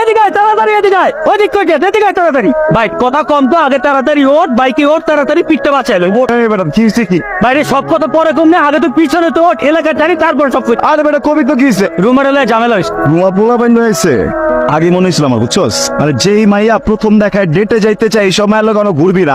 এদিকে আয়, তাড়াতাড়ি এদিকে আয়, ওইদিক কই গেছে, এদিকে আয় তাড়াতাড়ি। ভাই কথা কম তো, আগে তাড়াতাড়ি ওঠ, বাইকে ওঠ, তাড়াতাড়ি পিঠটা বাঁচাইলো। বেটা কি হইছে কি? বাইরে সব কথা পরে কম না, আগে তো পিছনে তো ওঠ, এলাকা জানি, তারপর সব কিছু। আরে বেটা কবি তো কি হইছে? রুমের এলাকায় ঝামেলা হয়েছে। রুমা পোলা বাইন হয়েছে। আগে মনে হয়েছিল আমার, বুঝছস? মানে যেই মাইয়া প্রথম দেখায় ডেটে যাইতে চাই, এই সময় এলাকা ঘুরবি না।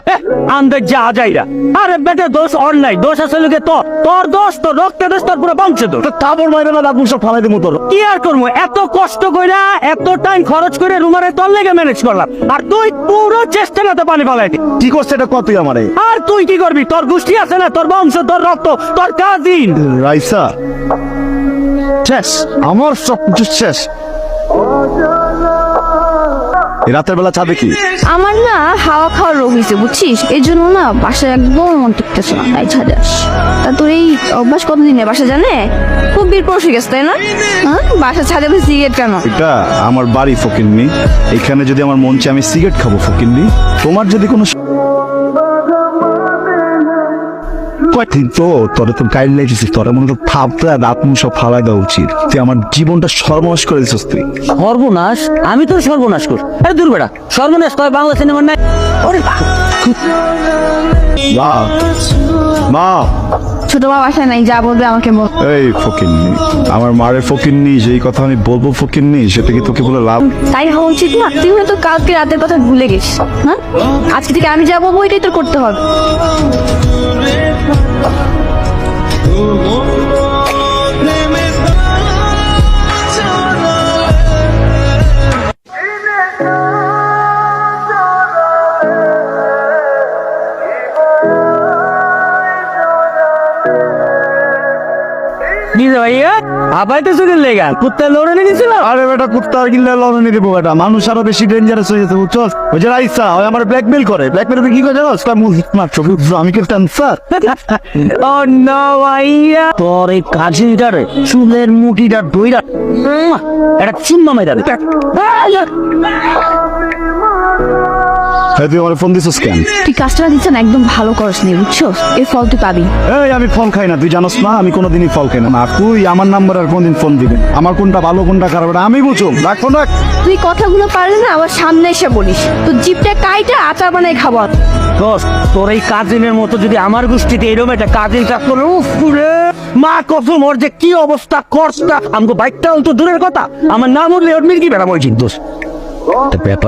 আন্দাজ যা যাইরা। আরে বেটা দোষ অর নাই, দোষ আছে লোকে তোর দোষ, তোর রক্তের দোষ, তোর পুরো বংশ দোষ। তারপর মাইরে না রাত সব ফালাই দেবো তোর। কি আর করবো, এত কষ্ট কইরা এত টাইম খরচ করে রুমারে তোর লেগে ম্যানেজ করলাম, আর তুই পুরো চেষ্টা না তো পানি ফালাই দি। কি করছে এটা কতই আমারে? আর তুই কি করবি? তোর গোষ্ঠী আছে না, তোর বংশ, তোর রক্ত, তোর কাজিন। রাইসা শেষ, আমার সব কিছু শেষ। এই রাতের বেলা চা দেখি। আমার না হাওয়া খাওয়ার রোগ হয়েছে বুঝছিস, এই জন্য না বাসায় একদম মন টিকতেছে না, তাই ছাড়াস। তা তোর এই অভ্যাস কতদিনের বাসা জানে? খুব বীর পড়ে গেছে তাই না? হ্যাঁ, বাসা ছাদে বসে সিগারেট কেন? এটা আমার বাড়ি ফকিন্নি, এখানে যদি আমার মন চায় আমি সিগারেট খাবো ফকিন্নি। তোমার যদি কোনো কয়দিন তো তোরা তো গাইড লাইছিস, তোরা মনে তো থাপতে রাত সব ফালাই দেওয়া উচিত। তুই আমার জীবনটা সর্বনাশ করে দিছিস তুই। সর্বনাশ? আমি তোর সর্বনাশ কর? আরে দূর বেটা, সর্বনাশ কয় বাংলা সিনেমার নাই। ওরে মা, মা, ছোট মা বাসায় নাই, যা বলবে আমাকে বল। এই ফকিন্নি, আমার মারে ফকিন্নি, যেই কথা আমি বলবো ফকিন্নি, সেটা কি তোকে বলে লাভ? তাই হওয়া উচিত না? তুই হয়তো কালকে রাতের কথা ভুলে গেছিস। হ্যাঁ, আজকে থেকে আমি যা বলবো ওইটাই তোর করতে হবে। কি রে ভাইয়া, আপাই তো চুরির লেগা কুত্তা লড়ে নিয়েছিল। আরে বেটা কুত্তা কিনলে লড়নি দিব বেটা, মানুষ আরো বেশি ডেঞ্জারাস হয়ে যেতে, বুঝছস? ওই যে রাইসা ওই আমার ব্ল্যাকমেল করে, ব্ল্যাকমেল কি করে জানোস? তার মুজিক মাত্র আমি কি ক্যান্সার? ও নো ভাইয়া, তোর এই কাজিনটারে চুলের মুঠিটা ধইরা একটা চিম্মা মেরা দে। হ্যাঁ, তুই আমার ফোন দিছিস কেন? তুই কাজটা দিচ্ছ না, একদম ভালো করস নি বুঝছস, এর ফল তুই পাবি। এই আমি ফোন খাই না, তুই জানোস না আমি কোনোদিনই ফল খাই না। না তুই আমার নাম্বার আর কোনদিন ফোন দিবি? আমার কোনটা ভালো কোনটা খারাপ এটা আমি বুঝুম, রাখ ফোন রাখ। তুই কথাগুলো পারলে না আমার সামনে এসে বলিস, তোর জিপটা কাইটা আচার বানাই খাবো। দোস্ত, তোর এই কাজিনের মতো যদি আমার গোষ্ঠীতে এরকম একটা কাজিন থাকতো, উফ রে মা কসম, ওর যে কি অবস্থা করতা। আমাকে বাইকটা তো দূরের কথা, আমার নাম উঠলে ওর মির্গি বেড়া বলছি দোস্ত। ব্যাপার